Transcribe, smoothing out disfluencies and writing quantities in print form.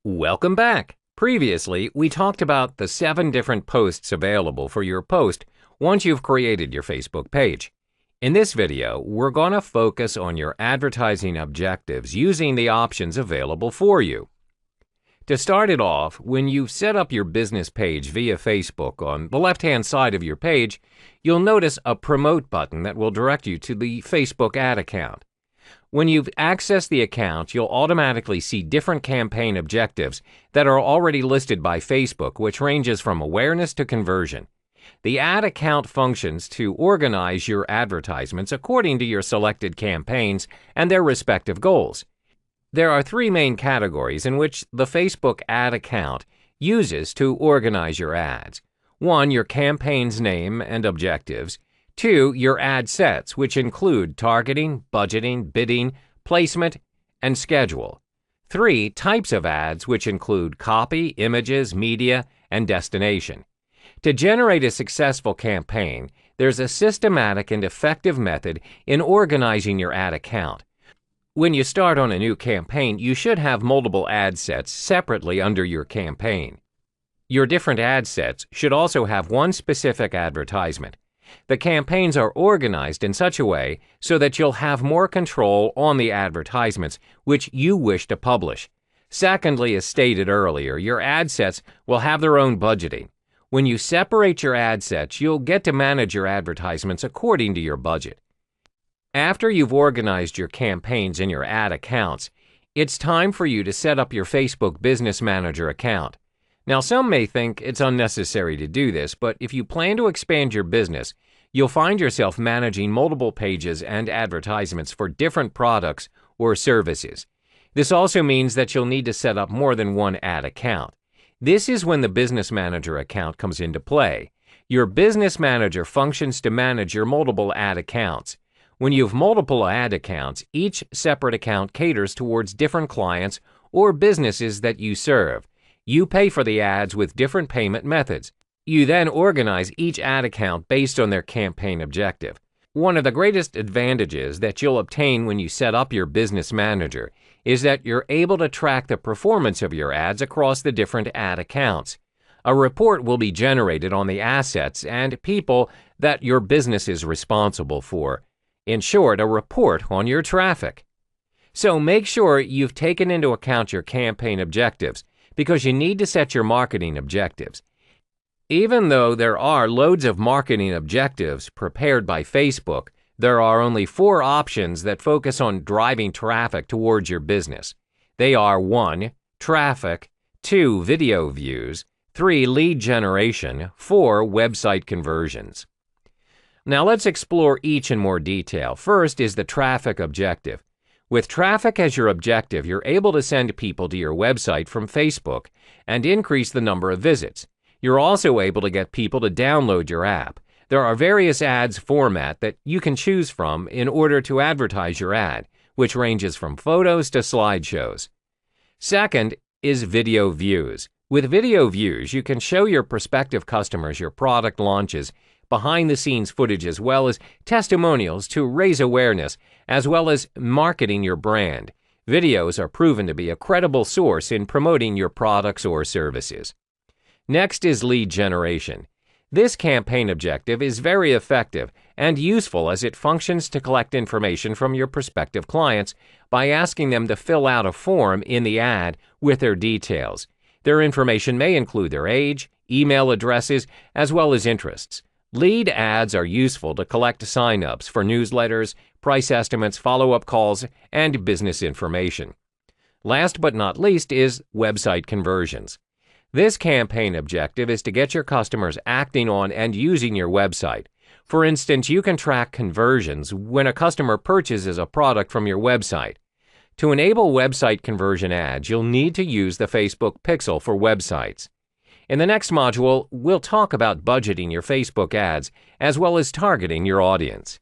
Welcome back. Previously, we talked about the 7 different posts available for your post once you've created your Facebook page. In this video, we're going to focus on your advertising objectives using the options available for you. To start it off, when you've set up your business page via Facebook, on the left-hand side of your page, you'll notice a Promote button that will direct you to the Facebook ad account. When you've accessed the account, you'll automatically see different campaign objectives that are already listed by Facebook, which ranges from awareness to conversion. The ad account functions to organize your advertisements according to your selected campaigns and their respective goals. There are 3 main categories in which the Facebook ad account uses to organize your ads. 1, your campaign's name and objectives. 2, your ad sets, which include targeting, budgeting, bidding, placement, and schedule. 3, types of ads, which include copy, images, media, and destination. To generate a successful campaign, there's a systematic and effective method in organizing your ad account. When you start on a new campaign, you should have multiple ad sets separately under your campaign. Your different ad sets should also have one specific advertisement. The campaigns are organized in such a way so that you'll have more control on the advertisements which you wish to publish. Secondly, as stated earlier, your ad sets will have their own budgeting. When you separate your ad sets, you'll get to manage your advertisements according to your budget. After you've organized your campaigns in your ad accounts, it's time for you to set up your Facebook Business Manager account. Now, some may think it's unnecessary to do this, but if you plan to expand your business, you'll find yourself managing multiple pages and advertisements for different products or services. This also means that you'll need to set up more than one ad account. This is when the Business Manager account comes into play. Your Business Manager functions to manage your multiple ad accounts. When you have multiple ad accounts, each separate account caters towards different clients or businesses that you serve. You pay for the ads with different payment methods. You then organize each ad account based on their campaign objective. One of the greatest advantages that you'll obtain when you set up your Business Manager is that you're able to track the performance of your ads across the different ad accounts. A report will be generated on the assets and people that your business is responsible for. In short, a report on your traffic. So make sure you've taken into account your campaign objectives, because you need to set your marketing objectives. Even though there are loads of marketing objectives prepared by Facebook, there are only 4 options that focus on driving traffic towards your business. They are 1, traffic, 2, video views, 3, lead generation, 4, website conversions. Now let's explore each in more detail. First is the traffic objective. With traffic as your objective, you're able to send people to your website from Facebook and increase the number of visits. You're also able to get people to download your app. There are various ads format that you can choose from in order to advertise your ad, which ranges from photos to slideshows. Second is video views. With video views, you can show your prospective customers your product launches, behind-the-scenes footage, as well as testimonials to raise awareness, as well as marketing your brand. Videos are proven to be a credible source in promoting your products or services. Next is lead generation. This campaign objective is very effective and useful as it functions to collect information from your prospective clients by asking them to fill out a form in the ad with their details. Their information may include their age, email addresses, as well as interests. Lead ads are useful to collect sign-ups for newsletters, price estimates, follow-up calls, and business information. Last but not least is website conversions. This campaign objective is to get your customers acting on and using your website. For instance, you can track conversions when a customer purchases a product from your website. To enable website conversion ads, you'll need to use the Facebook Pixel for websites. In the next module, we'll talk about budgeting your Facebook ads as well as targeting your audience.